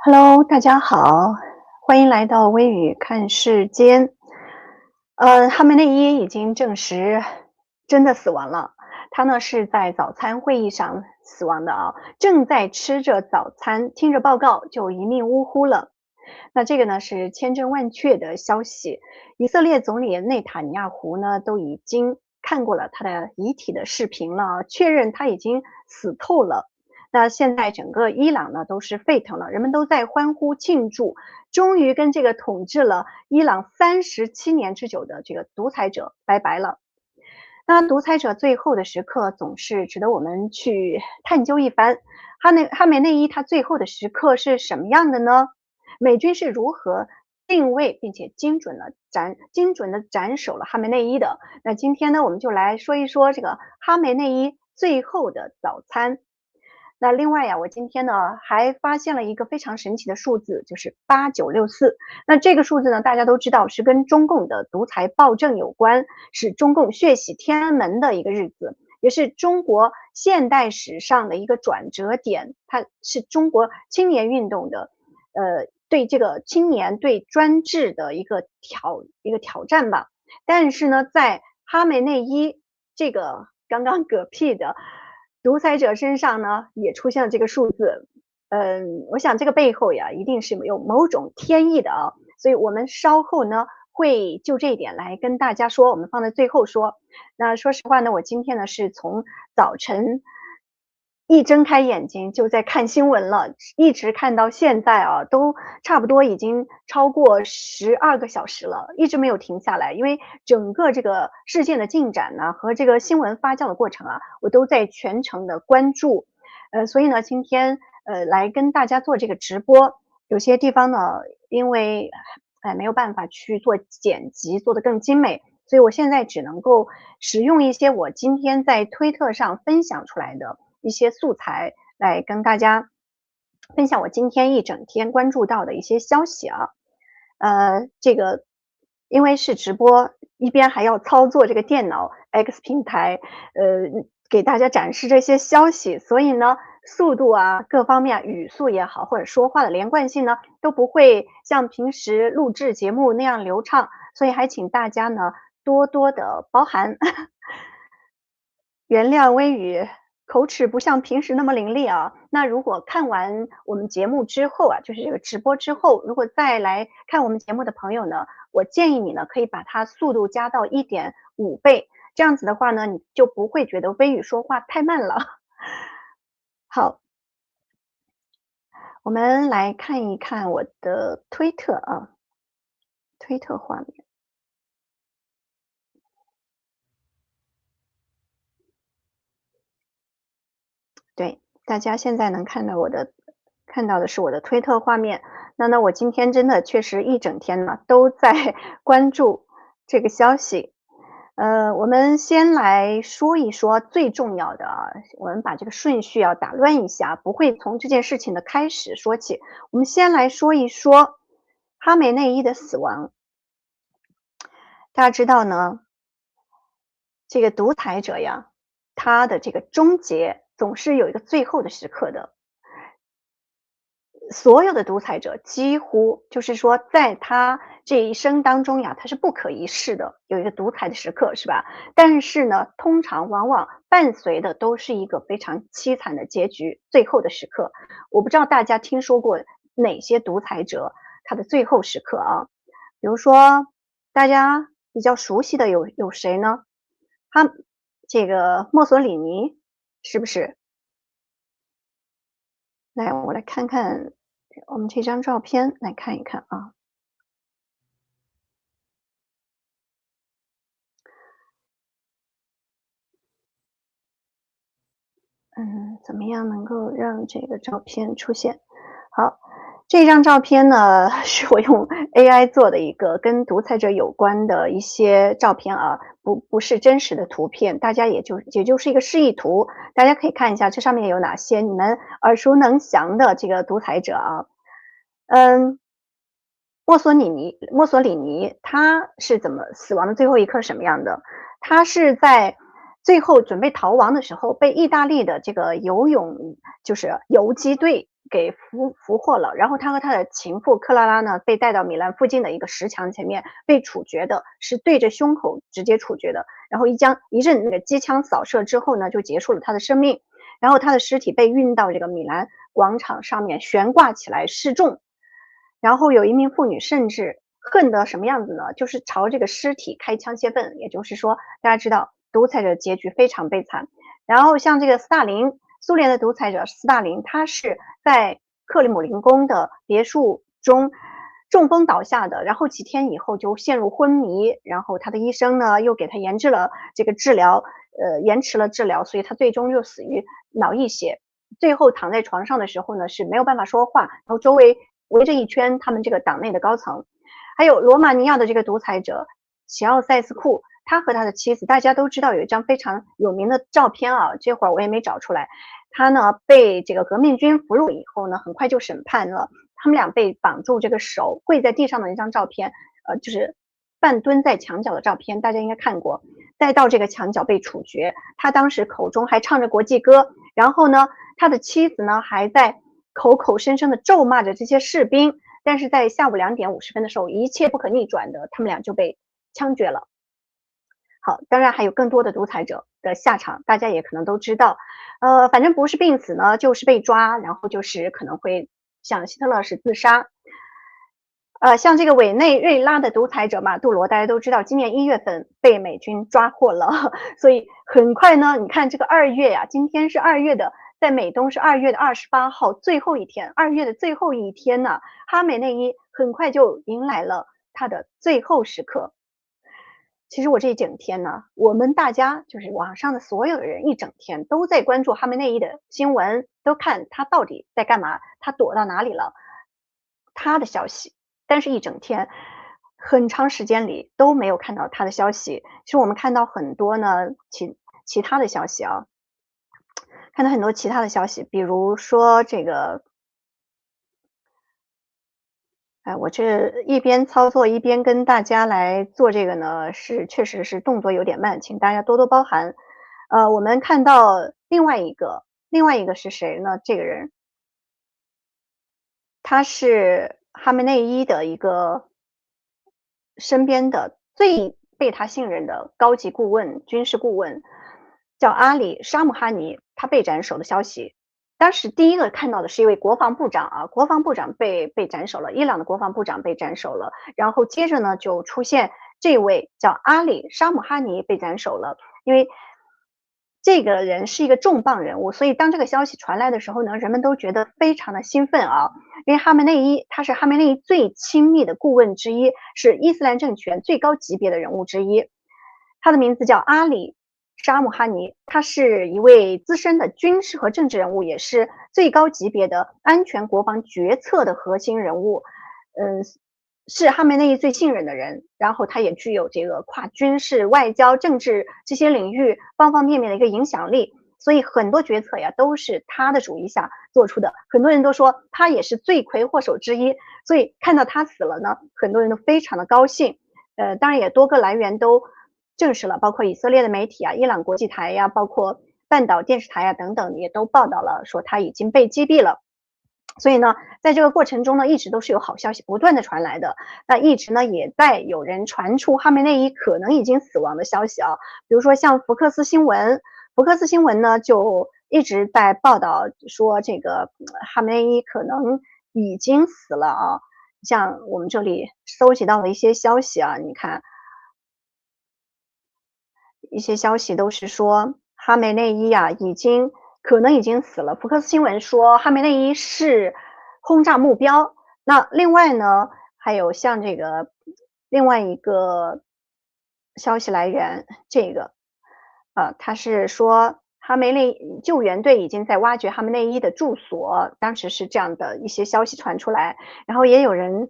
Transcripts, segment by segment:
Hello，大家好，欢迎来到微语看世间。哈梅内伊已经证实真的死亡了。他呢是在早餐会议上死亡的啊，正在吃着早餐，听着报告就一命呜呼了。那这个呢是千真万确的消息。以色列总理内塔尼亚胡呢都已经看过了他的遗体的视频了，确认他已经死透了。那现在整个伊朗呢都是沸腾了，人们都在欢呼庆祝，终于跟这个统治了伊朗37年之久的这个独裁者拜拜了。那独裁者最后的时刻总是值得我们去探究一番。哈梅内伊他最后的时刻是什么样的呢？美军是如何定位并且精准的斩首了哈梅内伊的？那今天呢，我们就来说一说这个哈梅内伊最后的早餐。那另外呀，我今天呢还发现了一个非常神奇的数字，就是8964。那这个数字呢，大家都知道是跟中共的独裁暴政有关，是中共血洗天安门的一个日子，也是中国现代史上的一个转折点。它是中国青年运动的，对这个青年对专制的一个挑战吧。但是呢，在哈梅内伊这个刚刚嗝屁的独裁者身上呢，也出现了这个数字。我想这个背后呀，一定是有某种天意的啊。所以我们稍后呢，会就这一点来跟大家说，我们放在最后说。那说实话呢，我今天呢是从早晨一睁开眼睛就在看新闻了，一直看到现在啊，都差不多已经超过12个小时了，一直没有停下来。因为整个这个事件的进展呢，和这个新闻发酵的过程啊，我都在全程的关注。所以呢，今天来跟大家做这个直播，有些地方呢，因为没有办法去做剪辑，做得更精美，所以我现在只能够使用一些我今天在推特上分享出来的一些素材，来跟大家分享我今天一整天关注到的一些消息啊。这个因为是直播，一边还要操作这个电脑 X 平台，给大家展示这些消息，所以呢，速度啊，各方面语速也好，或者说话的连贯性呢，都不会像平时录制节目那样流畅，所以还请大家呢多多的包涵。原谅微语口齿不像平时那么伶俐啊。那如果看完我们节目之后啊，就是这个直播之后，如果再来看我们节目的朋友呢，我建议你呢可以把它速度加到1.5倍，这样子的话呢，你就不会觉得微语说话太慢了。好，我们来看一看我的推特啊，推特画面。对，大家现在能看到的是我的推特画面。那我今天真的确实一整天呢，都在关注这个消息。我们先来说一说最重要的啊，我们把这个顺序要打乱一下，不会从这件事情的开始说起。我们先来说一说哈梅内伊的死亡。大家知道呢，这个独裁者呀，他的这个终结总是有一个最后的时刻的。所有的独裁者几乎就是说，在他这一生当中呀，他是不可一世的，有一个独裁的时刻，是吧？但是呢，通常往往伴随的都是一个非常凄惨的结局，最后的时刻。我不知道大家听说过哪些独裁者他的最后时刻啊？比如说大家比较熟悉的有谁呢？他这个墨索里尼是不是？来，我来看看我们这张照片，来看一看啊。怎么样能够让这个照片出现？好，这张照片呢，是我用 AI 做的一个跟独裁者有关的一些照片啊，不是真实的图片，大家也就是一个示意图，大家可以看一下这上面有哪些你们耳熟能详的这个独裁者啊。嗯，墨索里尼他是怎么死亡的最后一刻是什么样的？他是在最后准备逃亡的时候，被意大利的这个就是游击队给俘获了，然后他和他的情妇克拉拉呢，被带到米兰附近的一个石墙前面被处决的，是对着胸口直接处决的，然后一阵那个机枪扫射之后呢，就结束了他的生命，然后他的尸体被运到这个米兰广场上面悬挂起来示众，然后有一名妇女甚至恨得什么样子呢？就是朝这个尸体开枪泄愤，也就是说，大家知道独裁者结局非常悲惨。然后像这个斯大林，苏联的独裁者斯大林，他是在克里姆林宫的别墅中中风倒下的，然后几天以后就陷入昏迷，然后他的医生呢又给他延迟了这个治疗，延迟了治疗，所以他最终又死于脑溢血。最后躺在床上的时候呢是没有办法说话，然后周围围着一圈他们这个党内的高层。还有罗马尼亚的这个独裁者齐奥塞斯库，他和他的妻子，大家都知道有一张非常有名的照片啊，这会儿我也没找出来。他呢被这个革命军俘虏以后呢，很快就审判了。他们俩被绑住这个手跪在地上的一张照片，就是半蹲在墙角的照片，大家应该看过。再到这个墙角被处决，他当时口中还唱着国际歌，然后呢，他的妻子呢还在口口声声的咒骂着这些士兵。但是在下午2点50分的时候，一切不可逆转的，他们俩就被枪决了。好，当然还有更多的独裁者的下场，大家也可能都知道。反正不是病死呢，就是被抓，然后就是可能会像希特勒是自杀。像这个委内瑞拉的独裁者马杜罗，大家都知道，今年1月份被美军抓获了，所以很快呢，你看这个2月呀，今天是2月的，在美东是2月的28号，最后一天，2月的最后一天呢，哈梅内伊很快就迎来了他的最后时刻。其实我这一整天呢，我们大家就是网上的所有的人，一整天都在关注哈梅内伊的新闻，都看他到底在干嘛，他躲到哪里了，他的消息。但是一整天，很长时间里都没有看到他的消息。其实我们看到很多呢，其他的消息啊，看到很多其他的消息，比如说这个，哎，我这一边操作一边跟大家来做这个呢，确实是动作有点慢，请大家多多包涵。我们看到另外一个是谁呢？这个人，他是哈梅内伊的一个身边的最被他信任的高级顾问、军事顾问，叫阿里沙姆哈尼，他被斩首的消息。当时第一个看到的是一位国防部长啊，国防部长被斩首了，伊朗的国防部长被斩首了，然后接着呢就出现这位叫阿里沙姆哈尼被斩首了，因为这个人是一个重磅人物，所以当这个消息传来的时候呢，人们都觉得非常的兴奋啊，因为哈梅内伊他是哈梅内伊最亲密的顾问之一，是伊斯兰政权最高级别的人物之一。他的名字叫阿里沙姆哈尼，他是一位资深的军事和政治人物，也是最高级别的安全国防决策的核心人物。是哈梅内伊最信任的人，然后他也具有这个跨军事、外交、政治这些领域方方面面的一个影响力，所以很多决策呀都是他的主意下做出的。很多人都说他也是罪魁祸首之一，所以看到他死了呢，很多人都非常的高兴。当然也多个来源都证实了，包括以色列的媒体啊、伊朗国际台呀、包括半岛电视台啊等等，也都报道了说他已经被击毙了。所以呢，在这个过程中呢，一直都是有好消息不断的传来的。那一直呢，也在有人传出哈梅内伊可能已经死亡的消息啊。比如说像福克斯新闻，福克斯新闻呢就一直在报道说这个哈梅内伊可能已经死了啊。像我们这里搜集到的一些消息啊，你看一些消息都是说哈梅内伊啊可能已经死了。福克斯新闻说哈梅内伊是轰炸目标。那另外呢，还有像这个另外一个消息来源，这个他是说哈梅内救援队已经在挖掘哈梅内伊的住所，当时是这样的一些消息传出来。然后也有人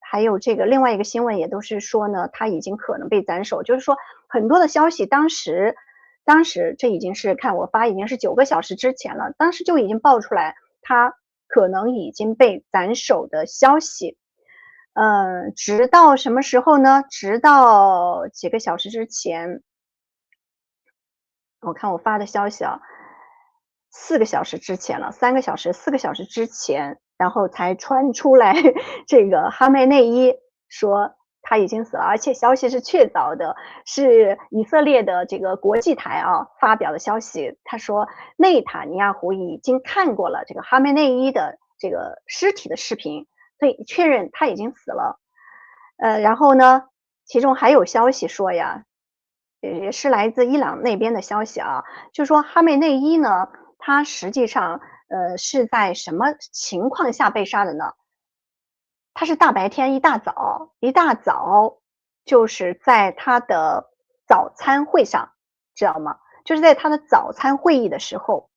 还有这个另外一个新闻也都是说呢，他已经可能被斩首，就是说很多的消息当时这已经是看我发已经是9个小时之前了，当时就已经爆出来他可能已经被斩首的消息。直到什么时候呢？直到几个小时之前，我看我发的消息啊， 4个小时之前了3个小时、4个小时之前，然后才传出来这个哈梅内伊说他已经死了，而且消息是确凿的，是以色列的这个国际台啊发表的消息。他说内塔尼亚胡已经看过了这个哈梅内伊的这个尸体的视频，所以确认他已经死了。然后呢，其中还有消息说呀，也是来自伊朗那边的消息啊，就说哈梅内伊呢，他实际上是在什么情况下被杀的呢？他是大白天一大早就是在他的早餐会上，知道吗？就是在他的早餐会议的时候，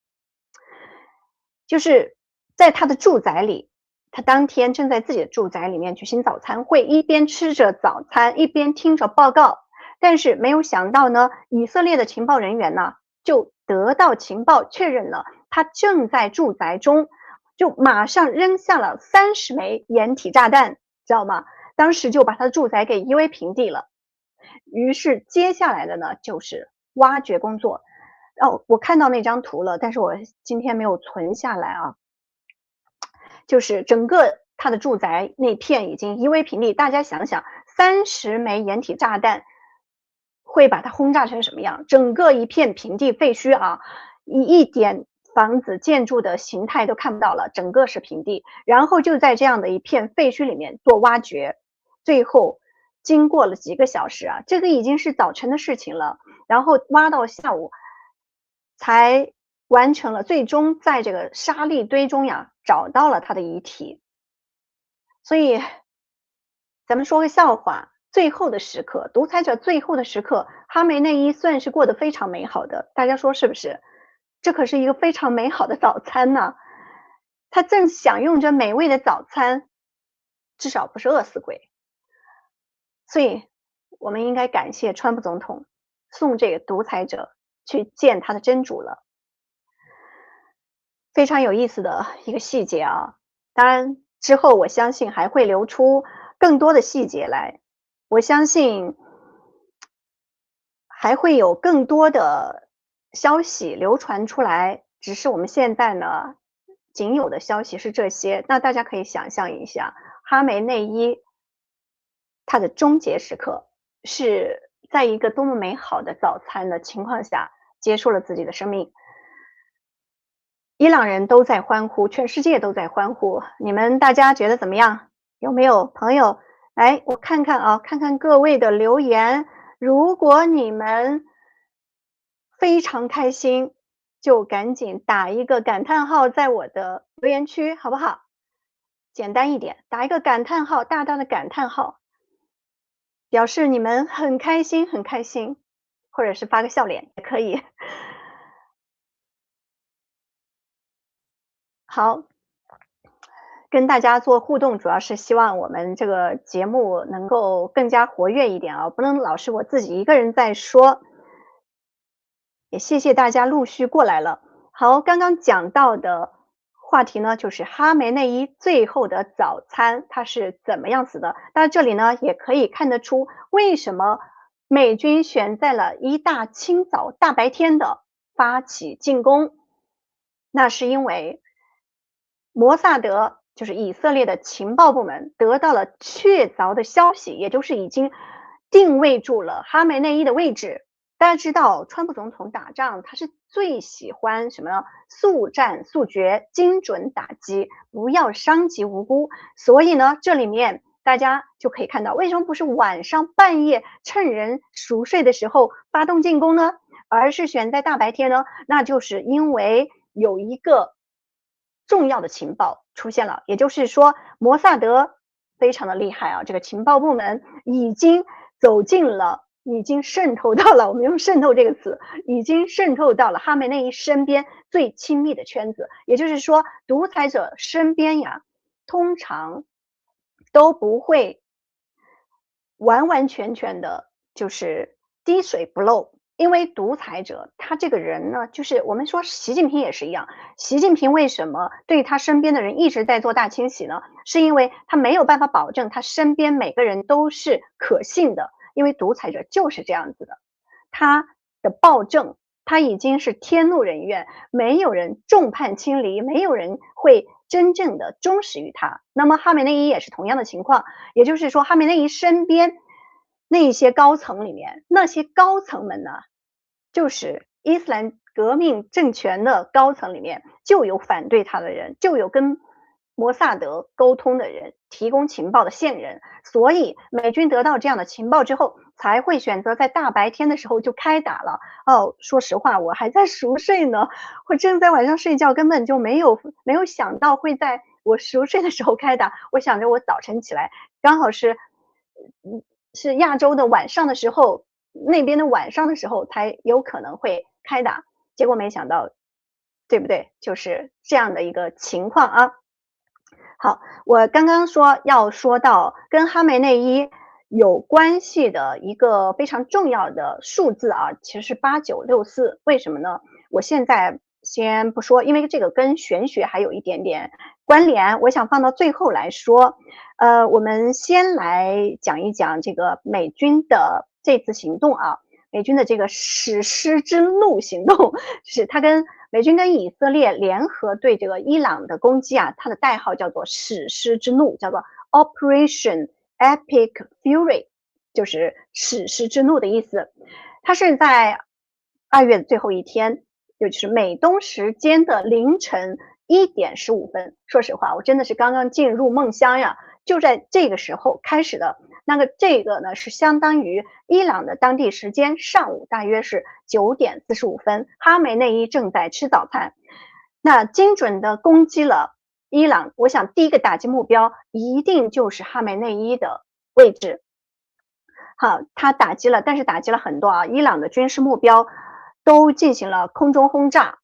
就是在他的住宅里，他当天正在自己的住宅里面举行早餐会，一边吃着早餐，一边听着报告。但是没有想到呢，以色列的情报人员呢，就得到情报确认了，他正在住宅中，就马上扔下了30枚掩体炸弹，知道吗？当时就把他的住宅给夷为平地了。于是接下来的呢，就是挖掘工作。哦，我看到那张图了，但是我今天没有存下来啊。就是整个他的住宅那片已经夷为平地，大家想想30枚掩体炸弹会把它轰炸成什么样？整个一片平地废墟啊，一点房子建筑的形态都看不到了，整个是平地。然后就在这样的一片废墟里面做挖掘，最后经过了几个小时啊，这个已经是早晨的事情了，然后挖到下午才完成了，最终在这个沙砾堆中呀，找到了他的遗体。所以咱们说个笑话，最后的时刻，独裁者最后的时刻，哈梅内伊算是过得非常美好的，大家说是不是？这可是一个非常美好的早餐呢，他正享用着美味的早餐，至少不是饿死鬼。所以我们应该感谢川普总统送这个独裁者去见他的真主了。非常有意思的一个细节啊，当然之后我相信还会流出更多的细节来，我相信还会有更多的消息流传出来，只是我们现在呢，仅有的消息是这些。那大家可以想象一下，哈梅内伊他的终结时刻是在一个多么美好的早餐的情况下结束了自己的生命。伊朗人都在欢呼，全世界都在欢呼，你们大家觉得怎么样？有没有朋友来我看看啊，看看各位的留言，如果你们非常开心，就赶紧打一个感叹号在我的留言区，好不好？简单一点，打一个感叹号，大大的感叹号，表示你们很开心，很开心，或者是发个笑脸也可以。好，跟大家做互动，主要是希望我们这个节目能够更加活跃一点啊，不能老是我自己一个人在说。也谢谢大家陆续过来了。好，刚刚讲到的话题呢，就是哈梅内伊最后的早餐，他是怎么样死的？那这里呢，也可以看得出为什么美军选在了一大清早、大白天的发起进攻，那是因为摩萨德就是以色列的情报部门得到了确凿的消息，也就是已经定位住了哈梅内伊的位置。大家知道，川普总统打仗他是最喜欢什么呢？速战速决，精准打击，不要伤及无辜。所以呢，这里面大家就可以看到，为什么不是晚上半夜趁人熟睡的时候发动进攻呢？而是选在大白天呢？那就是因为有一个重要的情报出现了，也就是说，摩萨德非常的厉害啊，这个情报部门已经走进了，已经渗透到了，我们用渗透这个词，已经渗透到了哈梅内伊身边最亲密的圈子。也就是说，独裁者身边呀，通常都不会完完全全的就是滴水不漏。因为独裁者他这个人呢，就是我们说习近平也是一样，习近平为什么对他身边的人一直在做大清洗呢？是因为他没有办法保证他身边每个人都是可信的，因为独裁者就是这样子的，他的暴政他已经是天怒人怨，没有人众叛亲离，没有人会真正的忠实于他。那么哈梅内伊也是同样的情况，也就是说哈梅内伊身边那些高层里面，那些高层们呢，就是伊斯兰革命政权的高层里面就有反对他的人，就有跟摩萨德沟通的人，提供情报的线人。所以美军得到这样的情报之后，才会选择在大白天的时候就开打了。哦，说实话，我还在熟睡呢，我正在晚上睡觉，根本就没有想到会在我熟睡的时候开打。我想着我早晨起来刚好是亚洲的晚上的时候，那边的晚上的时候才有可能会开打，结果没想到，对不对？就是这样的一个情况啊。好，我刚刚说要说到跟哈梅内伊有关系的一个非常重要的数字啊，其实是8964，为什么呢？我现在先不说，因为这个跟玄学还有一点点关联，我想放到最后来说。我们先来讲一讲这个美军的这次行动啊，美军的这个史诗之怒行动，是他跟美军跟以色列联合对这个伊朗的攻击啊，它的代号叫做史诗之怒，叫做 Operation Epic Fury， 就是史诗之怒的意思。它是在2月的最后一天，也就是美东时间的凌晨1点15分。说实话，我真的是刚刚进入梦乡呀，就在这个时候开始的。那个这个呢，是相当于伊朗的当地时间上午大约是9点45分，哈梅内伊正在吃早餐，那精准的攻击了伊朗。我想第一个打击目标一定就是哈梅内伊的位置。好，他打击了，但是打击了很多啊，伊朗的军事目标都进行了空中轰炸。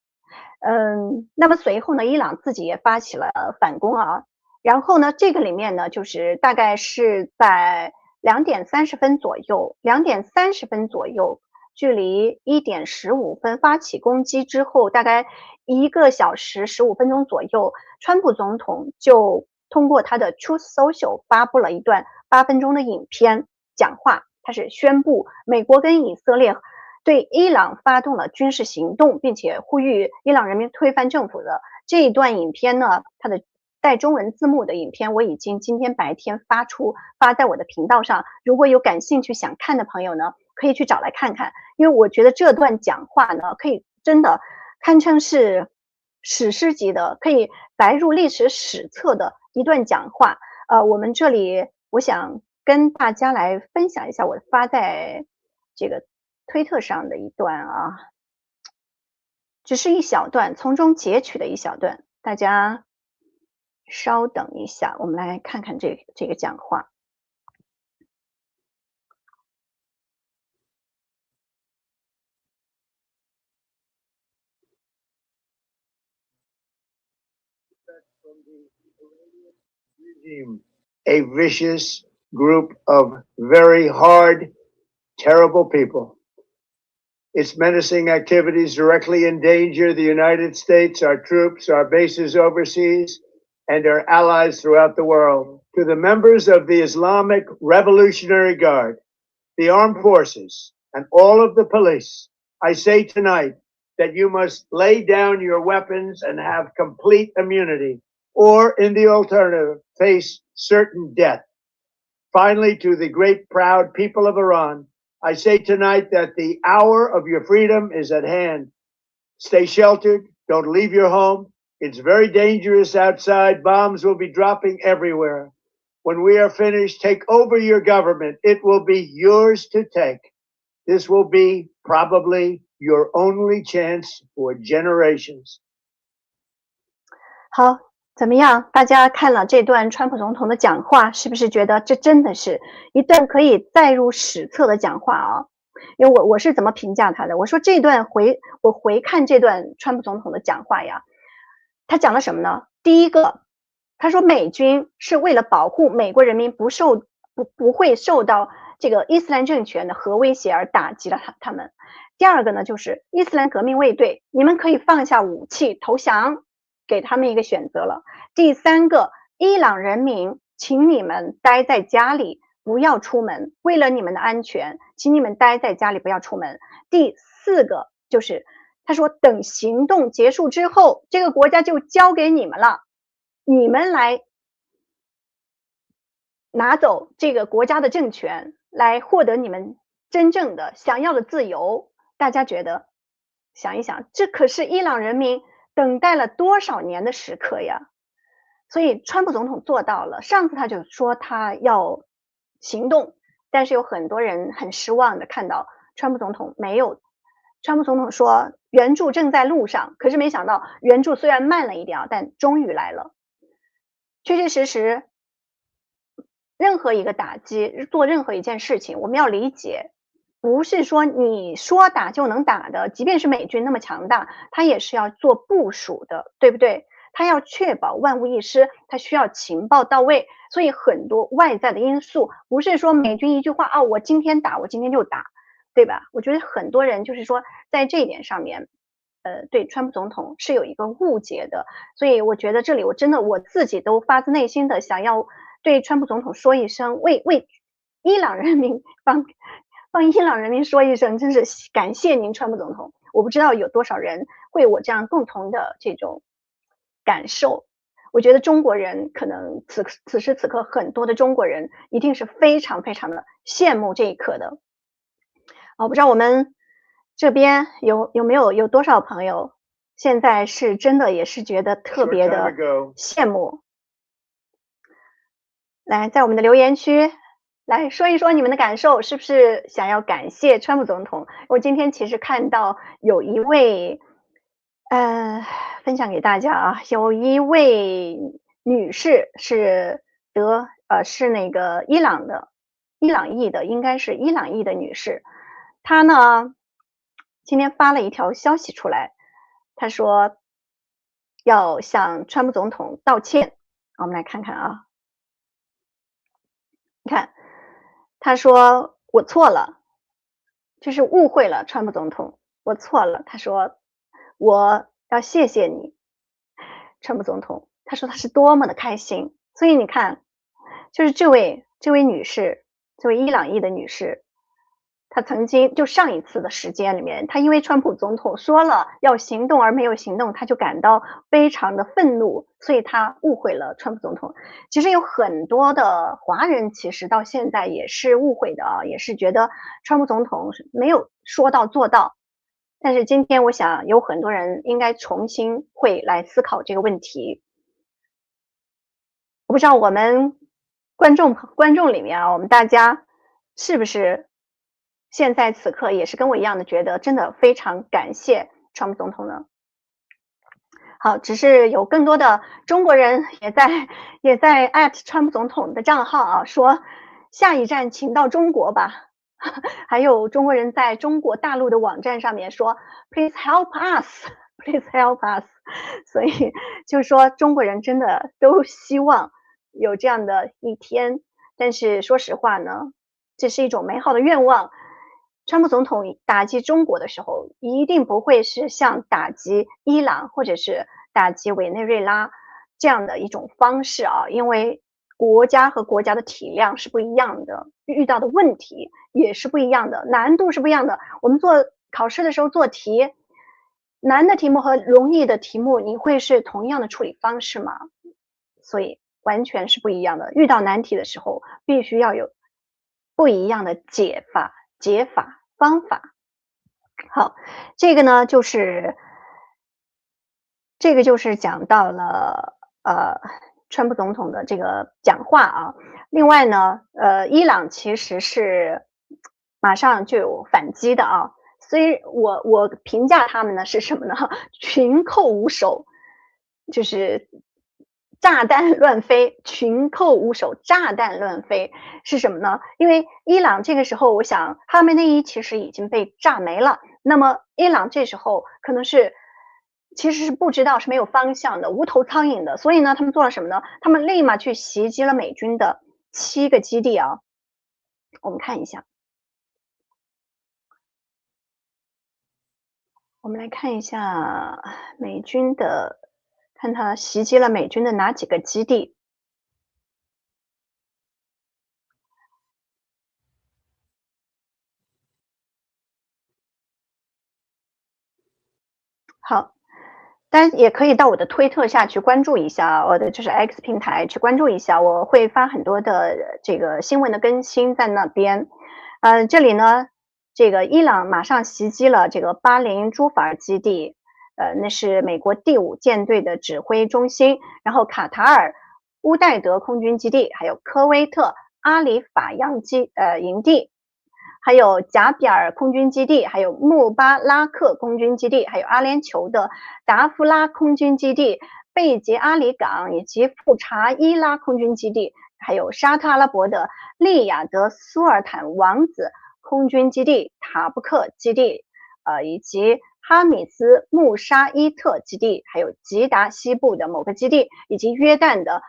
那么随后呢，伊朗自己也发起了反攻啊。然后呢，这个里面呢，就是大概是在2点30分左右，2点30分左右，距离1点15分发起攻击之后，大概1个小时15分钟左右，川普总统就通过他的 Truth Social 发布了一段8分钟的影片讲话，他是宣布美国跟以色列对伊朗发动了军事行动，并且呼吁伊朗人民推翻政府的这一段影片呢，它的带中文字幕的影片，我已经今天白天发在我的频道上。如果有感兴趣想看的朋友呢，可以去找来看看。因为我觉得这段讲话呢，可以真的堪称是史诗级的，可以载入历史史册的一段讲话。我们这里我想跟大家来分享一下我发在这个推特上的一段啊，只是一小段，从中截取的一小段，大家稍等一下，我们来看看这个讲话。A vicious group of very hard, terrible people. Its menacing activities directly endanger the United States, our troops, our bases overseas, and our allies throughout the world. To the members of the Islamic Revolutionary Guard, the armed forces, and all of the police, I say tonight that you must lay down your weapons and have complete immunity, or in the alternative, face certain death. Finally, to the great proud people of Iran, I say tonight that the hour of your freedom is at hand. Stay sheltered. Don't leave your home. It's very dangerous outside. Bombs will be dropping everywhere. When we are finished, take over your government. It will be yours to take. This will be probably your only chance for generations. 好，怎么样？大家看了这段川普总统的讲话，是不是觉得这真的是一段可以载入史册的讲话啊？因为我是怎么评价他的？我说我回看这段川普总统的讲话呀，他讲了什么呢？第一个，他说美军是为了保护美国人民不会受到这个伊斯兰政权的核威胁而打击了他们。第二个呢，就是伊斯兰革命卫队，你们可以放下武器投降，给他们一个选择了。第三个，伊朗人民，请你们待在家里，不要出门，为了你们的安全，请你们待在家里，不要出门。第四个，就是他说等行动结束之后，这个国家就交给你们了，你们来拿走这个国家的政权，来获得你们真正的想要的自由。大家觉得，想一想，这可是伊朗人民等待了多少年的时刻呀！所以川普总统做到了，上次他就说他要行动，但是有很多人很失望的看到川普总统没有。川普总统说援助正在路上，可是没想到援助虽然慢了一点啊，但终于来了。确确实实，任何一个打击，做任何一件事情，我们要理解，不是说你说打就能打的，即便是美军那么强大，它也是要做部署的，对不对？它要确保万无一失，它需要情报到位，所以很多外在的因素，不是说美军一句话啊，我今天打，我今天就打，对吧？我觉得很多人就是说在这一点上面，对川普总统是有一个误解的，所以我觉得这里我真的我自己都发自内心的想要对川普总统说一声，为伊朗人民帮伊朗人民说一声，真是感谢您，川普总统。我不知道有多少人会有我这样共同的这种感受。我觉得中国人可能此时此刻很多的中国人一定是非常非常的羡慕这一刻的。我不知道我们这边有没有多少朋友现在是真的也是觉得特 Short 别 time 的 ago, 羡慕。来，在我们的留言区来说一说你们的感受，是不是想要感谢川普总统？我今天其实看到有一位，分享给大家啊，有一位女士是是那个伊朗裔的，应该是伊朗裔的女士，她呢今天发了一条消息出来，她说要向川普总统道歉。我们来看看啊。你看，他说我错了，就是误会了川普总统，我错了。他说我要谢谢你，川普总统。他说他是多么的开心。所以你看，就是这位女士，这位伊朗裔的女士，她曾经就上一次的时间里面，她因为川普总统说了要行动而没有行动，她就感到非常的愤怒，所以她误会了川普总统。其实有很多的华人其实到现在也是误会的啊，也是觉得川普总统是没有说到做到。但是今天我想有很多人应该重新会来思考这个问题。我不知道我们观众里面啊，我们大家是不是现在此刻也是跟我一样的觉得真的非常感谢川普总统呢？好，只是有更多的中国人也在川普总统的账号啊，说下一站请到中国吧。还有中国人在中国大陆的网站上面说 "Please help us, please help us"，所以就是说中国人真的都希望有这样的一天。但是说实话呢，这是一种美好的愿望。川普总统打击中国的时候，一定不会是像打击伊朗或者是打击委内瑞拉这样的一种方式啊，因为国家和国家的体量是不一样的，遇到的问题也是不一样的，难度是不一样的。我们做考试的时候做题，难的题目和容易的题目，你会是同样的处理方式吗？所以完全是不一样的。遇到难题的时候，必须要有不一样的解法、方法。好，这个呢，就是讲到了川普总统的这个讲话啊。另外呢，伊朗其实是马上就有反击的啊。所以我评价他们呢是什么呢？群寇无首，就是炸弹乱飞，群寇无首，炸弹乱飞是什么呢？因为伊朗这个时候，我想哈梅内伊其实已经被炸没了，那么伊朗这时候可能是其实是不知道，是没有方向的，无头苍蝇的。所以呢，他们做了什么呢？他们立马去袭击了美军的7个基地啊。我们看一下，我们来看一下美军的，看他袭击了美军的哪几个基地。好，大家也可以到我的推特下去关注一下，我的就是 X 平台去关注一下，我会发很多的这个新闻的更新在那边。这里呢，这个伊朗马上袭击了这个巴林朱法尔基地，那是美国第5舰队的指挥中心，然后卡塔尔乌代德空军基地，还有科威特阿里法扬营地，还有贾比尔空军基地，还有穆巴拉克空军基地，还有阿联酋的达夫拉空军基地、贝杰阿里港以及富查伊拉空军基地，还有沙特阿拉伯的利雅得苏尔坦王子空军基地、塔布克基地，以及哈米斯穆沙伊特基地，还有吉达西部的某个基地，以及约旦的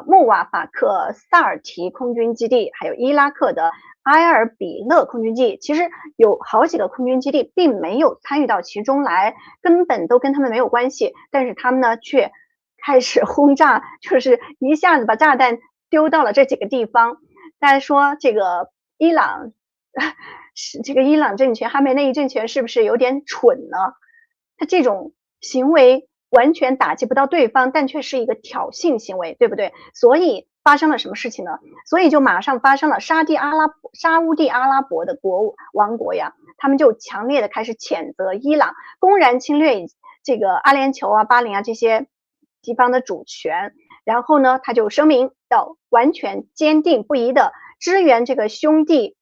穆瓦法克萨尔提空军基地，还有伊拉克的埃尔比勒空军基地。其实有好几个空军基地并没有参与到其中来，根本都跟他们没有关系，但是他们呢却开始轰炸，就是一下子把炸弹丢到了这几个地方。大家说这个伊朗是这个伊朗政权，哈梅内伊政权是不是有点蠢呢？他这种行为完全打击不到对方，但却是一个挑衅行为，对不对？所以发生了什么事情呢？所以就马上发生了沙乌地阿拉伯的王国呀，他们就强烈的开始谴责伊朗公然侵略这个阿联酋啊、巴林啊这些地方的主权。然后呢，他就声明要完全坚定不移的支援这个兄弟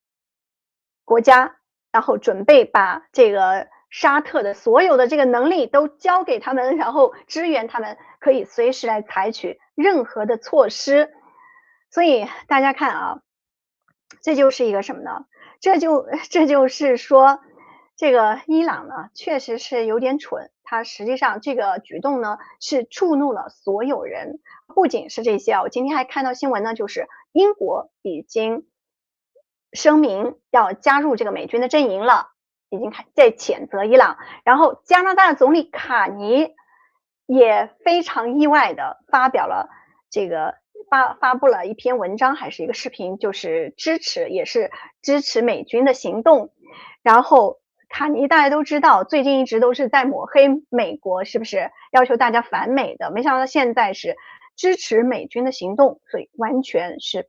国家，然后准备把这个沙特的所有的这个能力都交给他们，然后支援他们，可以随时来采取任何的措施。所以大家看啊，这就是一个什么呢？这就是说，这个伊朗呢，确实是有点蠢。它实际上这个举动呢，是触怒了所有人。不仅是这些啊，我今天还看到新闻呢，就是英国已经声明要加入这个美军的阵营了，已经在谴责伊朗。然后加拿大总理卡尼也非常意外的发表了这个发布了一篇文章还是一个视频，就是也是支持美军的行动。然后卡尼大家都知道，最近一直都是在抹黑美国，是不是要求大家反美的？没想到现在是支持美军的行动，所以完全是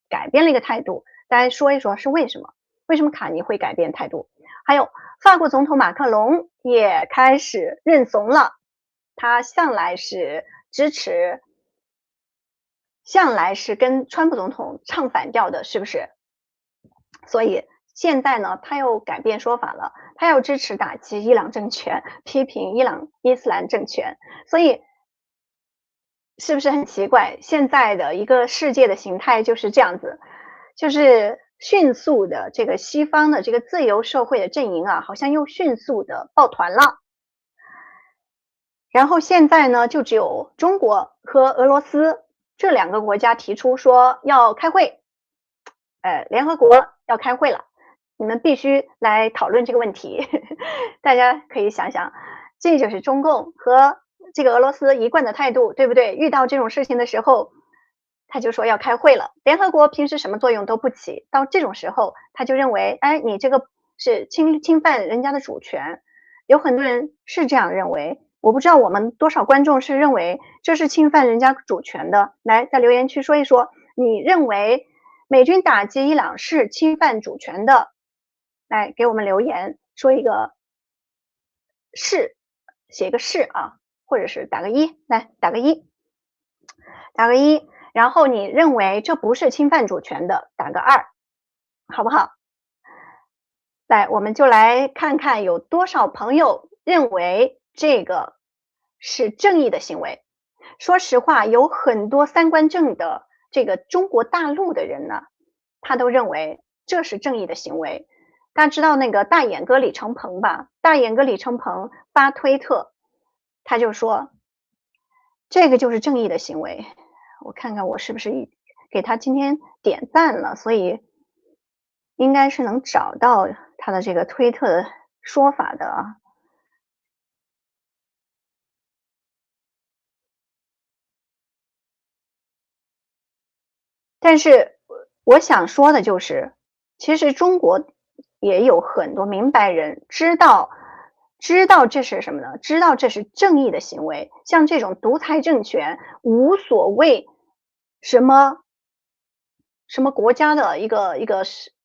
改变了一个态度。大家说一说是为什么？为什么卡尼会改变态度？还有法国总统马克龙也开始认怂了，他向来是跟川普总统唱反调的，是不是？所以现在呢，他又改变说法了，他要支持打击伊朗政权，批评伊朗伊斯兰政权。所以是不是很奇怪？现在的一个世界的形态就是这样子，就是迅速的这个西方的这个自由社会的阵营啊，好像又迅速的抱团了。然后现在呢，就只有中国和俄罗斯这2个国家提出说要开会，联合国要开会了，你们必须来讨论这个问题。大家可以想想，这就是中共和这个俄罗斯一贯的态度，对不对？遇到这种事情的时候，他就说要开会了。联合国平时什么作用都不起，到这种时候，他就认为，哎，你这个是侵犯人家的主权。有很多人是这样认为，我不知道我们多少观众是认为这是侵犯人家主权的。来，在留言区说一说，你认为美军打击伊朗是侵犯主权的？来给我们留言，说一个是，写一个是啊，或者是打个1，来打个1，打个1。然后你认为这不是侵犯主权的，打个2，好不好？来，我们就来看看有多少朋友认为这个是正义的行为。说实话，有很多三观正的这个中国大陆的人呢，他都认为这是正义的行为。大家知道那个大眼哥李承鹏吧？大眼哥李承鹏发推特，他就说这个就是正义的行为。我看看我是不是给他今天点赞了，所以应该是能找到他的这个推特的说法的啊。但是我想说的就是，其实中国也有很多明白人知道知道这是什么呢？知道这是正义的行为。像这种独裁政权，无所谓什么国家的一个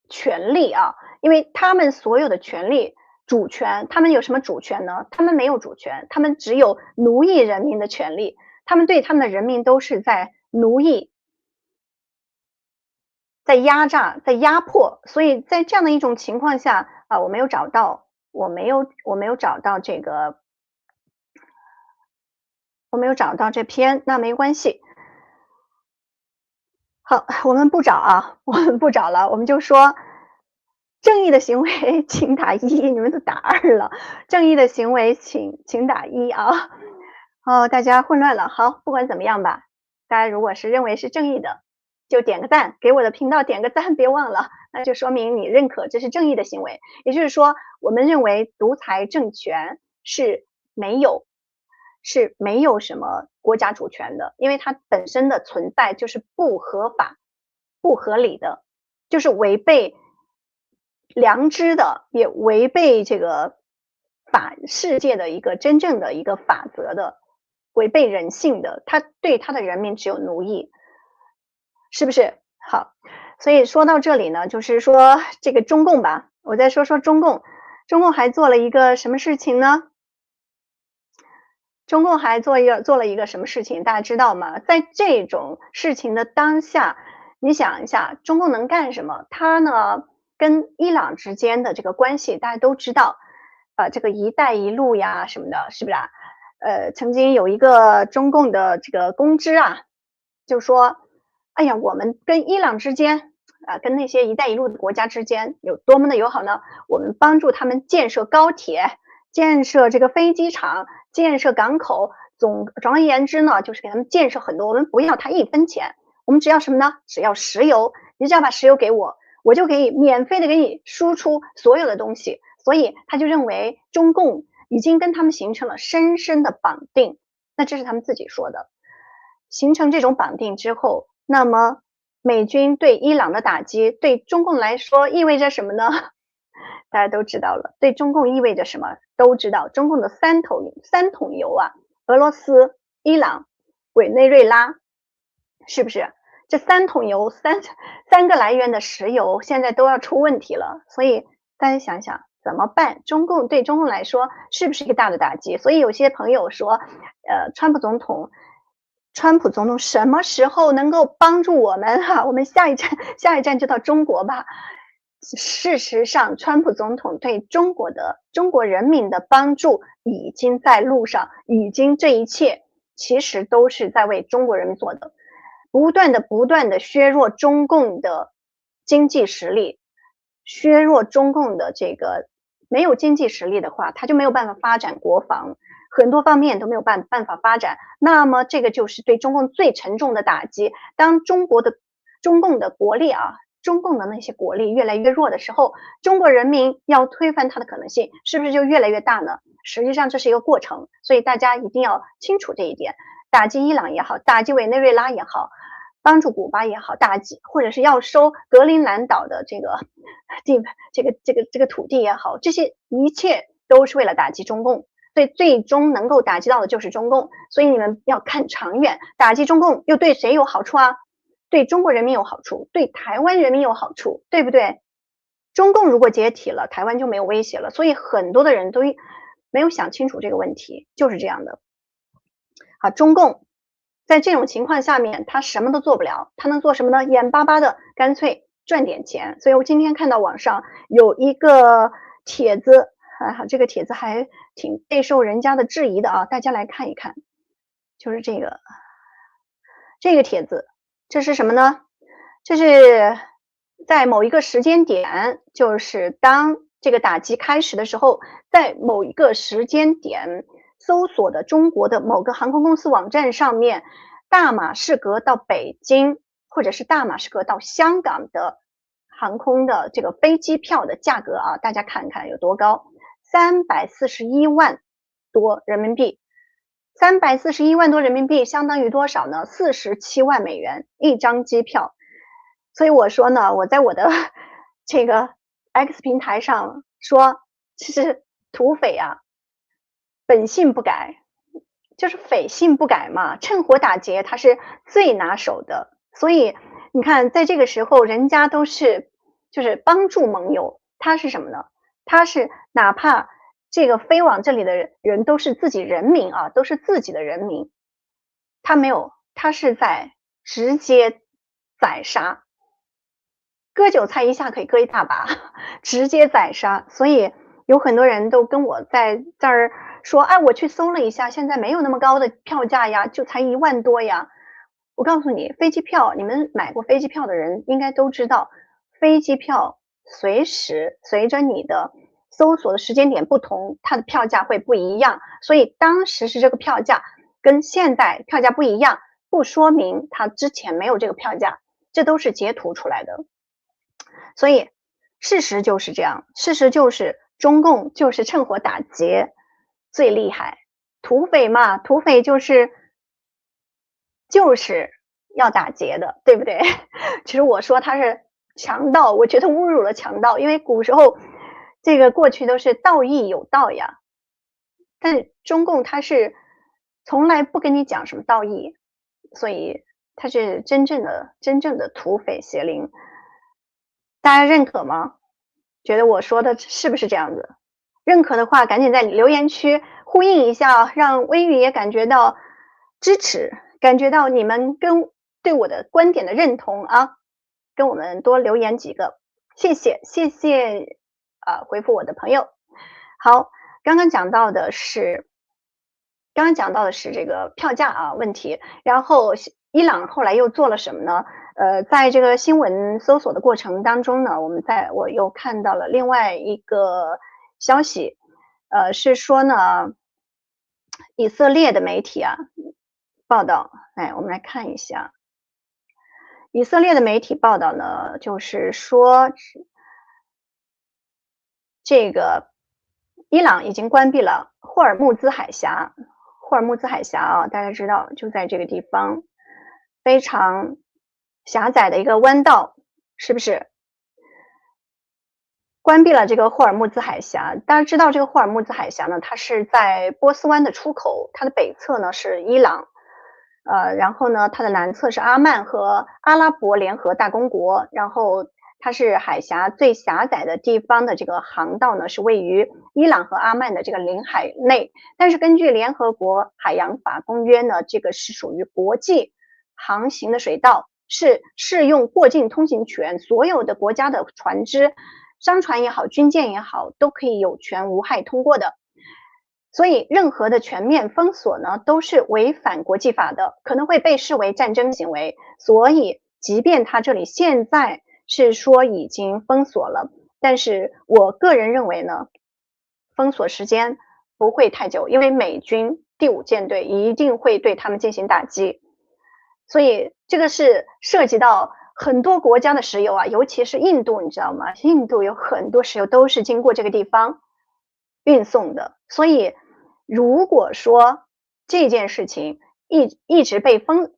权利啊，因为他们所有的权利、主权，他们有什么主权呢？他们没有主权，他们只有奴役人民的权利。他们对他们的人民都是在奴役、在压榨、在压迫。所以在这样的一种情况下啊，我没有找到这个，我没有找到这篇，那没关系。好，我们不找啊，我们不找了，我们就说正义的行为请打一，你们都打二了。正义的行为请打一啊。哦，大家混乱了。好，不管怎么样吧，大家如果是认为是正义的，就点个赞，给我的频道点个赞，别忘了，那就说明你认可这是正义的行为。也就是说，我们认为独裁政权是没有什么国家主权的，因为它本身的存在就是不合法、不合理的，就是违背良知的，也违背这个世界的一个真正的一个法则的，违背人性的，他对他的人民只有奴役，是不是？好，所以说到这里呢，就是说这个中共吧，我再说说中共，中共还做了一个什么事情呢？中共还做了一个什么事情，大家知道吗？在这种事情的当下，你想一下，中共能干什么？他呢，跟伊朗之间的这个关系大家都知道，这个“一带一路”呀什么的，是不是啊？曾经有一个中共的这个公知啊，就说：“哎呀，我们跟伊朗之间跟那些‘一带一路’的国家之间有多么的友好呢？我们帮助他们建设高铁，建设这个飞机场，建设港口，总而言之呢，就是给他们建设很多，我们不要他一分钱，我们只要什么呢？只要石油，你只要把石油给我，我就可以免费的给你输出所有的东西。”所以他就认为中共已经跟他们形成了深深的绑定，那这是他们自己说的。形成这种绑定之后，那么美军对伊朗的打击，对中共来说意味着什么呢？大家都知道了，对中共意味着什么？都知道，中共的三桶油啊，俄罗斯、伊朗、委内瑞拉，是不是？这三桶油，三个来源的石油，现在都要出问题了。所以大家想想怎么办？对中共来说是不是一个大的打击？所以有些朋友说，川普总统什么时候能够帮助我们哈？我们下一站就到中国吧。事实上，川普总统对中国人民的帮助已经在路上，这一切其实都是在为中国人民做的，不断的削弱中共的经济实力，削弱中共的这个没有经济实力的话，他就没有办法发展国防，很多方面都没有办法发展。那么这个就是对中共最沉重的打击。当中共的国力中共的那些国力越来越弱的时候，中国人民要推翻它的可能性是不是就越来越大呢？实际上这是一个过程，所以大家一定要清楚这一点。打击伊朗也好，打击委内瑞拉也好，帮助古巴也好，打击或者是要收格陵兰岛的这个土地也好，这些一切都是为了打击中共。所以最终能够打击到的就是中共，所以你们要看长远，打击中共又对谁有好处啊？对中国人民有好处，对台湾人民有好处，对不对？中共如果解体了，台湾就没有威胁了，所以很多的人都没有想清楚这个问题，就是这样的。好，中共在这种情况下面，他什么都做不了，他能做什么呢？眼巴巴的，干脆赚点钱。所以我今天看到网上有一个帖子，这个帖子还挺备受人家的质疑的啊，大家来看一看，就是这个帖子，这是什么呢？这是在某一个时间点，就是当这个打击开始的时候，在某一个时间点，搜索的中国的某个航空公司网站上面，大马士革到北京或者是大马士革到香港的航空的这个飞机票的价格啊，大家看看有多高，341万多人民币。341万多人民币相当于多少呢？47万美元一张机票。所以我说呢，我在我的这个 X 平台上说，其实土匪本性不改，就是匪性不改嘛，趁火打劫他是最拿手的。所以你看在这个时候人家都是就是帮助盟友，他是什么呢？他是哪怕这个飞往这里的人都是自己人民啊，都是自己的人民，他没有，他是在直接宰杀。割韭菜一下可以割一大把，直接宰杀。所以有很多人都跟我在这儿说，哎，我去搜了一下，现在没有那么高的票价呀，就才1万多呀。我告诉你，飞机票，你们买过飞机票的人应该都知道，飞机票随时随着你的搜索的时间点不同，它的票价会不一样。所以当时是这个票价，跟现在票价不一样，不说明它之前没有这个票价，这都是截图出来的。所以事实就是这样，事实就是中共就是趁火打劫最厉害，土匪嘛，土匪就是要打劫的，对不对？其实我说他是强盗，我觉得侮辱了强盗，因为古时候这个过去都是道义有道呀，但中共他是从来不跟你讲什么道义，所以他是真正的土匪邪灵。大家认可吗？觉得我说的是不是这样子？认可的话，赶紧在留言区呼应一下啊，让微雨也感觉到支持，感觉到你们对我的观点的认同啊，跟我们多留言几个，谢谢谢谢回复我的朋友。好，刚刚讲到的是这个票价啊问题，然后伊朗后来又做了什么呢？在这个新闻搜索的过程当中呢，我又看到了另外一个消息，是说呢，以色列的媒体啊报道，我们来看一下，以色列的媒体报道呢，就是说这个伊朗已经关闭了霍尔木兹海峡。霍尔木兹海峡啊，大家知道就在这个地方，非常狭窄的一个弯道，是不是？关闭了这个霍尔木兹海峡。大家知道这个霍尔木兹海峡呢，它是在波斯湾的出口，它的北侧呢是伊朗，然后呢它的南侧是阿曼和阿拉伯联合大公国，然后它是海峡最狭窄的地方的这个航道呢，是位于伊朗和阿曼的这个领海内。但是根据联合国海洋法公约呢，这个是属于国际航行的水道，是适用过境通行权，所有的国家的船只，商船也好，军舰也好，都可以有权无害通过的。所以任何的全面封锁呢，都是违反国际法的，可能会被视为战争行为。所以即便他这里现在是说已经封锁了，但是我个人认为呢，封锁时间不会太久，因为美军第5舰队一定会对他们进行打击。所以这个是涉及到很多国家的石油啊，尤其是印度，你知道吗？印度有很多石油都是经过这个地方运送的。所以如果说这件事情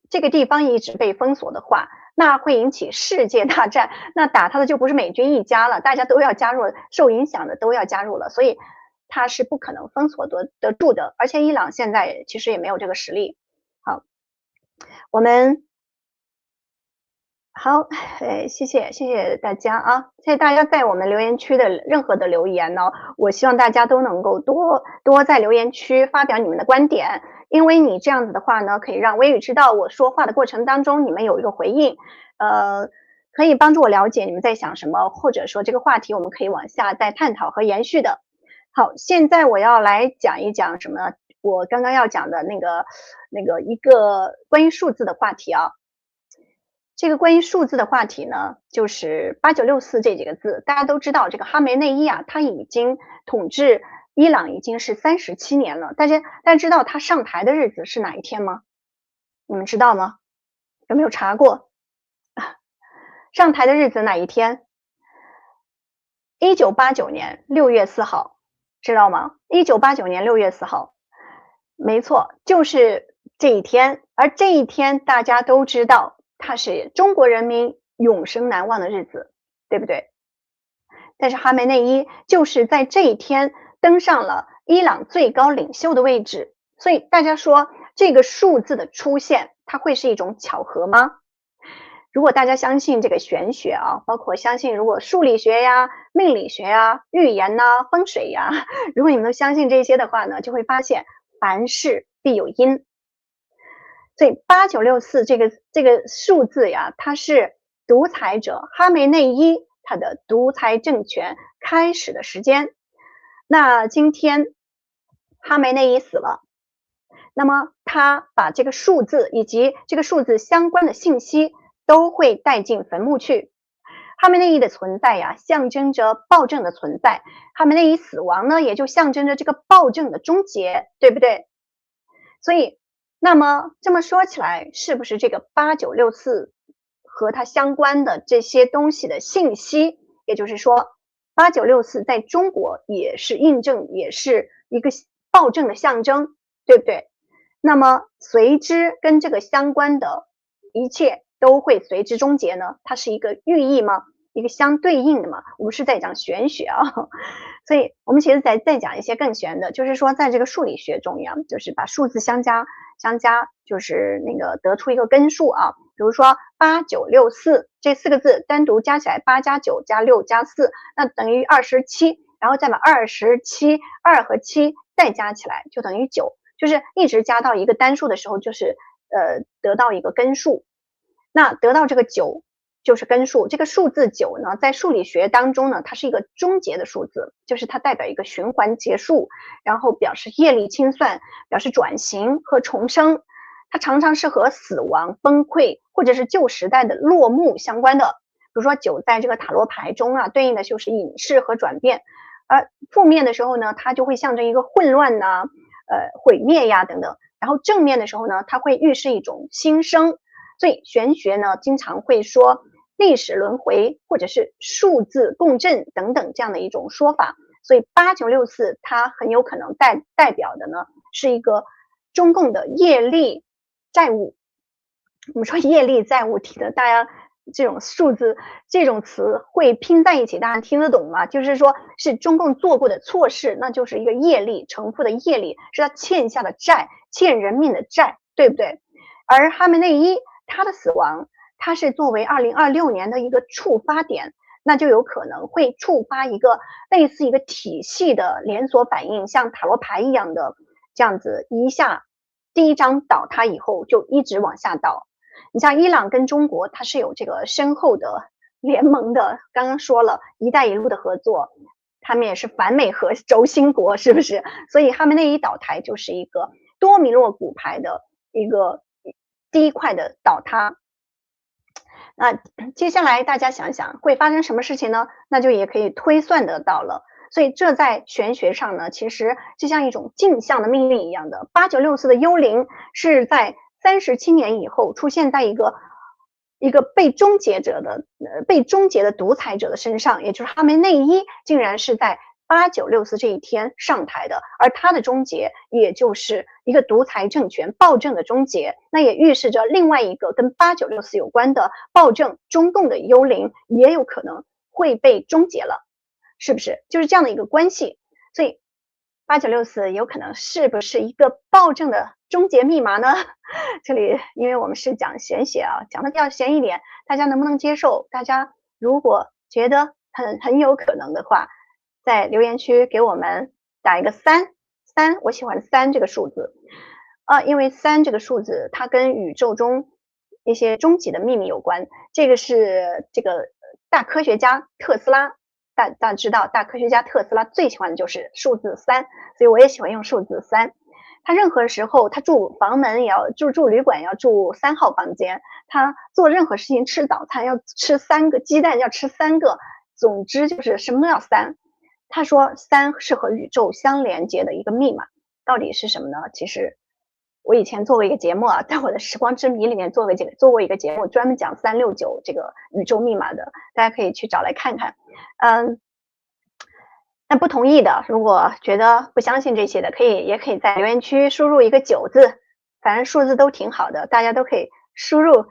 这个地方一直被封锁的话，那会引起世界大战，那打他的就不是美军一家了，大家都要加入，受影响的都要加入了，所以他是不可能封锁得住的。而且伊朗现在其实也没有这个实力。好，我们好，谢谢大家啊！谢谢大家在我们留言区的任何的留言呢，我希望大家都能够多在留言区发表你们的观点，因为你这样子的话呢，可以让微雨知道我说话的过程当中你们有一个回应，可以帮助我了解你们在想什么，或者说这个话题我们可以往下再探讨和延续的。好，现在我要来讲一讲什么？我刚刚要讲的那个一个关于数字的话题啊。这个关于数字的话题呢，就是8964这几个字，大家都知道这个哈梅内伊啊，他已经统治伊朗已经是37年了。大家知道他上台的日子是哪一天吗？你们知道吗？有没有查过？上台的日子哪一天？1989年6月4号，知道吗？1989年6月4号，没错，就是这一天。而这一天大家都知道，它是中国人民永生难忘的日子，对不对？但是哈梅内伊就是在这一天登上了伊朗最高领袖的位置。所以大家说这个数字的出现，它会是一种巧合吗？如果大家相信这个玄学啊，包括相信如果数理学呀、命理学呀、预言呐、风水呀，如果你们都相信这些的话呢，就会发现凡事必有因。所以8964这个数字呀，它是独裁者哈梅内伊他的独裁政权开始的时间。那今天哈梅内伊死了，那么他把这个数字以及这个数字相关的信息都会带进坟墓去。哈梅内伊的存在呀，象征着暴政的存在；哈梅内伊死亡呢，也就象征着这个暴政的终结，对不对？所以，那么这么说起来，是不是这个8964和它相关的这些东西的信息，也就是说，8964在中国也是印证，也是一个暴政的象征，对不对？那么随之跟这个相关的一切都会随之终结呢？它是一个寓意吗？一个相对应的嘛？我们是在讲玄学啊，所以我们其实再讲一些更玄的，就是说在这个数理学中呀，就是把数字相加，就是那个得出一个根数啊。比如说8964这4个字单独加起来，8加9加6加4，那等于27，然后再把27、2和7再加起来，就等于9。就是一直加到一个单数的时候，就是得到一个根数。那得到这个9就是根数。这个数字9呢，在数理学当中呢，它是一个终结的数字，就是它代表一个循环结束，然后表示业力清算，表示转型和重生。它常常是和死亡、崩溃或者是旧时代的落幕相关的。比如说9在这个塔罗牌中啊，对应的就是隐士和转变，而负面的时候呢，它就会象征一个混乱呐、毁灭呀等等。然后正面的时候呢，它会预示一种新生。所以玄学呢，经常会说历史轮回或者是数字共振等等这样的一种说法。所以8964它很有可能代表的呢，是一个中共的业力债务。我们说业力债务体的，大家这种数字这种词汇拼在一起，大家听得懂吗？就是说是中共做过的错事，那就是一个业力，重复的业力，是他欠下的债，欠人命的债，对不对？而哈梅内伊他的死亡，他是作为2026年的一个触发点，那就有可能会触发一个类似一个体系的连锁反应，像塔罗牌一样的这样子一下，第一张倒塌以后就一直往下倒。你像伊朗跟中国，它是有这个深厚的联盟的，刚刚说了“一带一路”的合作，他们也是反美和轴心国，是不是？所以哈梅内伊倒台就是一个多米诺骨牌的一个第一块的倒塌。那接下来大家想想会发生什么事情呢？那就也可以推算得到了。所以这在玄学上呢，其实就像一种镜像的命令一样的。8964的幽灵是在37年以后出现在一个被终结的独裁者的身上，也就是哈梅内伊竟然是在8964这一天上台的，而他的终结也就是一个独裁政权暴政的终结，那也预示着另外一个跟8964有关的暴政中共的幽灵也有可能会被终结了，是不是？就是这样的一个关系。所以8964有可能是不是一个暴政的终结密码呢？这里因为我们是讲玄学啊，讲的比较玄一点，大家能不能接受？大家如果觉得很有可能的话，在留言区给我们打一个3，我喜欢3这个数字。因为3这个数字它跟宇宙中一些终极的秘密有关。这个是这个大科学家特斯拉，大家知道大科学家特斯拉最喜欢的就是数字3，所以我也喜欢用数字3。他任何时候他住房门也要住旅馆要住3号房间，他做任何事情吃早餐要吃3个鸡蛋要吃3个，总之就是什么都要3。他说3是和宇宙相连接的一个密码，到底是什么呢？其实我以前做过一个节目啊，在我的时光之谜里面做过一个节目，专门讲369这个宇宙密码的，大家可以去找来看看。那不同意的，如果觉得不相信这些的，也可以在留言区输入一个9字，反正数字都挺好的，大家都可以输入，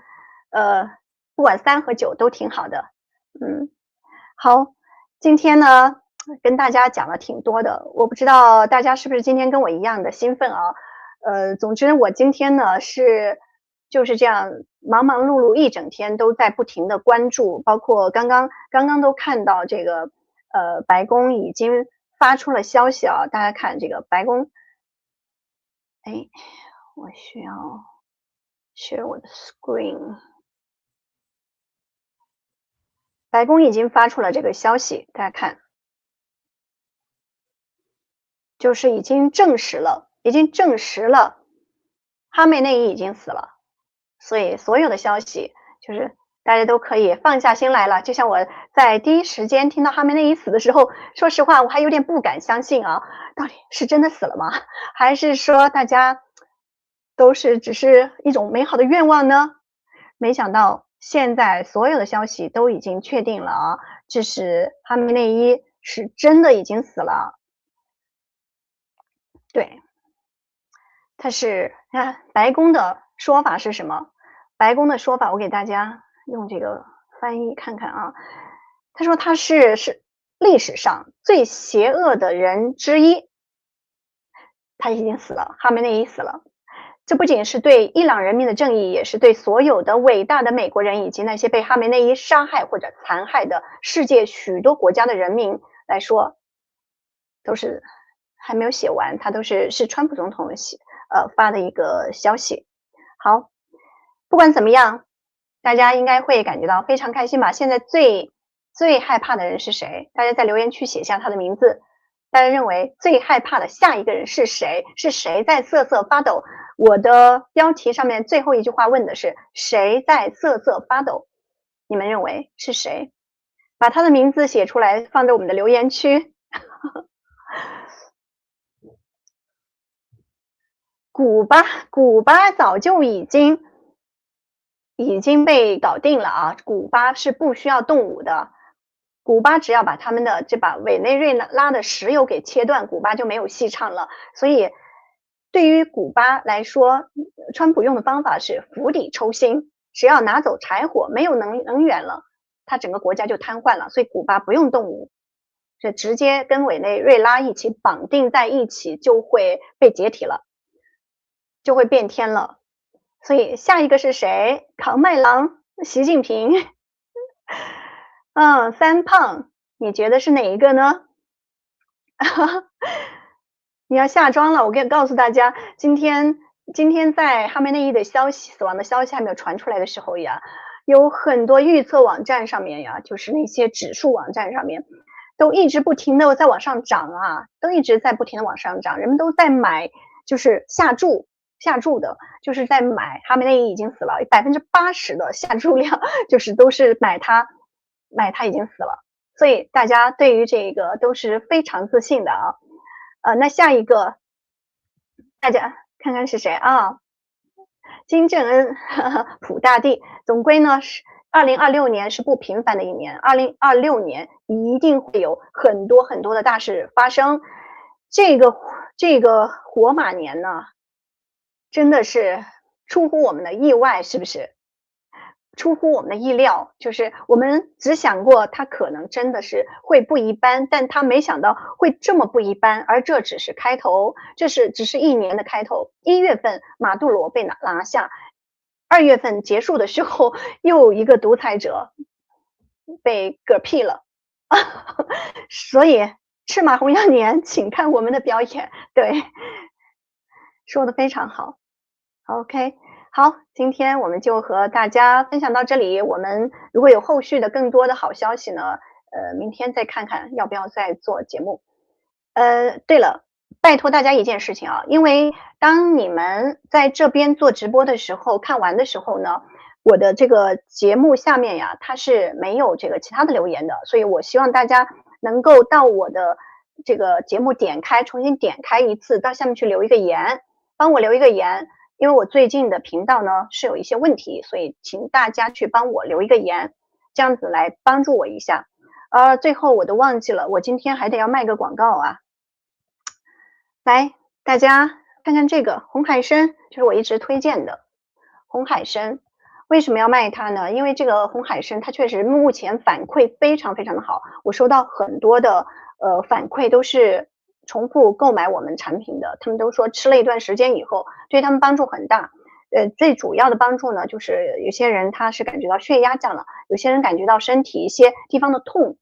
不管3和9都挺好的。好，今天呢，跟大家讲了挺多的，我不知道大家是不是今天跟我一样的兴奋啊？总之我今天呢就是这样忙忙碌碌一整天都在不停的关注，包括刚刚都看到这个白宫已经发出了消息啊，大家看这个白宫，哎，我需要 share 我的 screen，白宫已经发出了这个消息，大家看。就是已经证实了哈梅内伊已经死了，所以所有的消息就是大家都可以放下心来了。就像我在第一时间听到哈梅内伊死的时候，说实话我还有点不敢相信啊，到底是真的死了吗？还是说大家都是只是一种美好的愿望呢？没想到现在所有的消息都已经确定了啊，这是哈梅内伊是真的已经死了。对，他是看白宫的说法是什么？白宫的说法，我给大家用这个翻译看看啊。他说他是历史上最邪恶的人之一，他已经死了，哈梅内伊死了。这不仅是对伊朗人民的正义，也是对所有的伟大的美国人以及那些被哈梅内伊杀害或者残害的世界许多国家的人民来说，都是还没有写完，他都是川普总统发的一个消息。好，不管怎么样，大家应该会感觉到非常开心吧？现在最害怕的人是谁？大家在留言区写下他的名字。大家认为最害怕的下一个人是谁？是谁在瑟瑟发抖？我的标题上面最后一句话问的是谁在瑟瑟发抖？你们认为是谁？把他的名字写出来，放在我们的留言区。古巴早就已经被搞定了啊！古巴是不需要动武的，古巴只要把他们的这把委内瑞拉的石油给切断，古巴就没有戏唱了。所以，对于古巴来说，川普用的方法是釜底抽薪，只要拿走柴火，没有能源了，他整个国家就瘫痪了。所以古巴不用动武，这直接跟委内瑞拉一起绑定在一起，就会被解体了。就会变天了。所以下一个是谁？扛麦郎、习近平。三胖，你觉得是哪一个呢？你要下庄了，我告诉大家，今天在哈梅内伊的死亡的消息还没有传出来的时候呀，有很多预测网站上面呀，就是那些指数网站上面，都一直不停的在往上涨啊，都一直在不停的往上涨，人们都在买，就是下注的，就是在买哈梅内伊已经死了，80%的下注量就是都是买他已经死了，所以大家对于这个都是非常自信的啊。那下一个，大家看看是谁啊？金正恩，普大帝。总归呢是2026年是不平凡的一年，2026年一定会有很多很多的大事发生。这个火马年呢，真的是出乎我们的意外，是不是？出乎我们的意料，就是我们只想过它可能真的是会不一般，但他没想到会这么不一般，而这只是开头，这只是一年的开头。1月份马杜罗被拿下，2月份结束的时候，又一个独裁者被嗝屁了，所以赤马红羊年，请看我们的表演。对，说的非常好。OK。好，今天我们就和大家分享到这里。我们如果有后续的更多的好消息呢，明天再看看要不要再做节目。对了，拜托大家一件事情啊，因为当你们在这边做直播的时候，看完的时候呢，我的这个节目下面呀，它是没有这个其他的留言的，所以我希望大家能够到我的这个节目重新点开一次，到下面去留一个言，帮我留一个言。因为我最近的频道呢是有一些问题，所以请大家去帮我留一个言，这样子来帮助我一下。最后我都忘记了，我今天还得要卖个广告啊。来，大家看看这个红海参，就是我一直推荐的红海参。为什么要卖它呢？因为这个红海参它确实目前反馈非常非常的好，我收到很多的反馈都是重复购买我们产品的，他们都说吃了一段时间以后，对他们帮助很大。最主要的帮助呢，就是有些人他是感觉到血压降了，有些人感觉到身体一些地方的痛，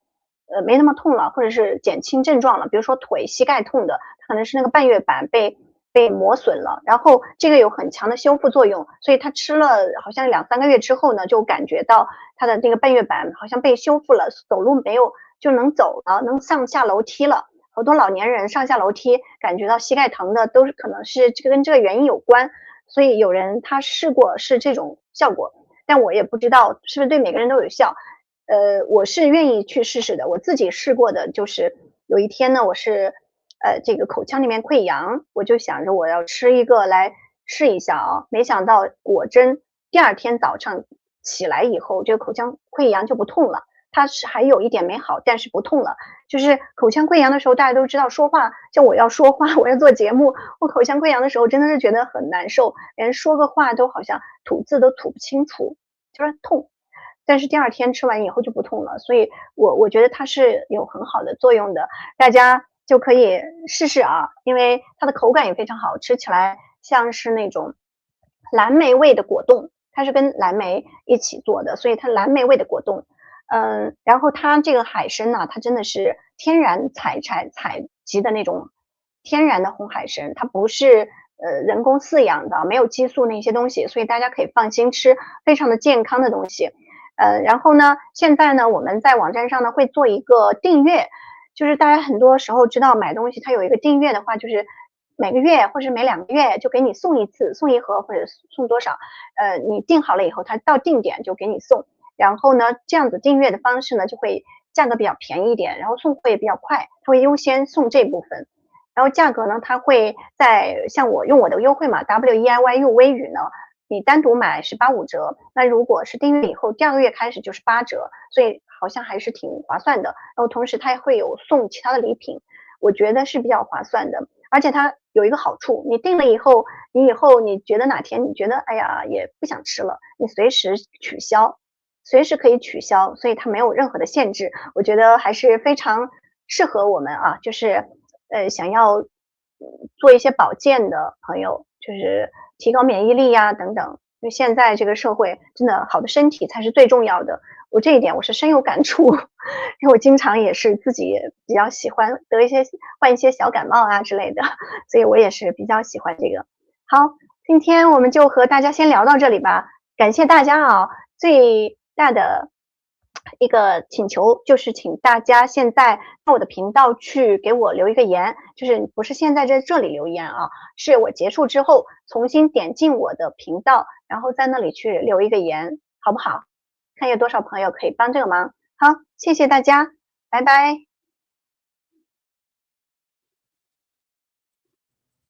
没那么痛了，或者是减轻症状了。比如说腿、膝盖痛的，可能是那个半月板被磨损了，然后这个有很强的修复作用，所以他吃了好像2、3个月之后呢，就感觉到他的这个半月板好像被修复了，走路没有就能走了，能上下楼梯了。好多老年人上下楼梯感觉到膝盖疼的，都是可能是这个跟这个原因有关，所以有人他试过是这种效果，但我也不知道是不是对每个人都有效。我是愿意去试试的，我自己试过的就是有一天呢，我是这个口腔里面溃疡，我就想着我要吃一个来试一下啊，没想到果真第2天早上起来以后，这个口腔溃疡就不痛了。它是还有一点没好，但是不痛了。就是口腔溃疡的时候，大家都知道说话，像我要说话，我要做节目，我口腔溃疡的时候真的是觉得很难受，连说个话都好像吐字都吐不清楚，就是痛。但是第2天吃完以后就不痛了，所以我觉得它是有很好的作用的，大家就可以试试啊，因为它的口感也非常好，吃起来像是那种蓝莓味的果冻，它是跟蓝莓一起做的，所以它蓝莓味的果冻。然后它这个海参呢，它真的是天然采集的那种天然的红海参，它不是人工饲养的，没有激素那些东西，所以大家可以放心吃，非常的健康的东西。然后呢，现在呢，我们在网站上呢会做一个订阅，就是大家很多时候知道买东西它有一个订阅的话，就是每个月或者每2个月就给你送一次，送一盒或者送多少，你订好了以后，它到定点就给你送。然后呢，这样子订阅的方式呢，就会价格比较便宜一点，然后送货也比较快，它会优先送这部分。然后价格呢，它会在像我用我的优惠码 WEIYU 微语呢，你单独买是85折，那如果是订阅以后，第2个月开始就是8折，所以好像还是挺划算的。然后同时它也会有送其他的礼品，我觉得是比较划算的。而且它有一个好处，你订了以后，你以后你觉得哪天你觉得哎呀也不想吃了，你随时取消，随时可以取消，所以它没有任何的限制。我觉得还是非常适合我们啊，就是想要做一些保健的朋友，就是提高免疫力呀等等。因为现在这个社会真的好的身体才是最重要的，我这一点我是深有感触，因为我经常也是自己比较喜欢患一些小感冒啊之类的，所以我也是比较喜欢这个。好，今天我们就和大家先聊到这里吧，感谢大家啊，最大的一个请求就是请大家现在到我的频道去给我留一个言，就是不是现在在这里留言啊，是我结束之后重新点进我的频道，然后在那里去留一个言，好不好？看有多少朋友可以帮这个忙。好，谢谢大家，拜拜。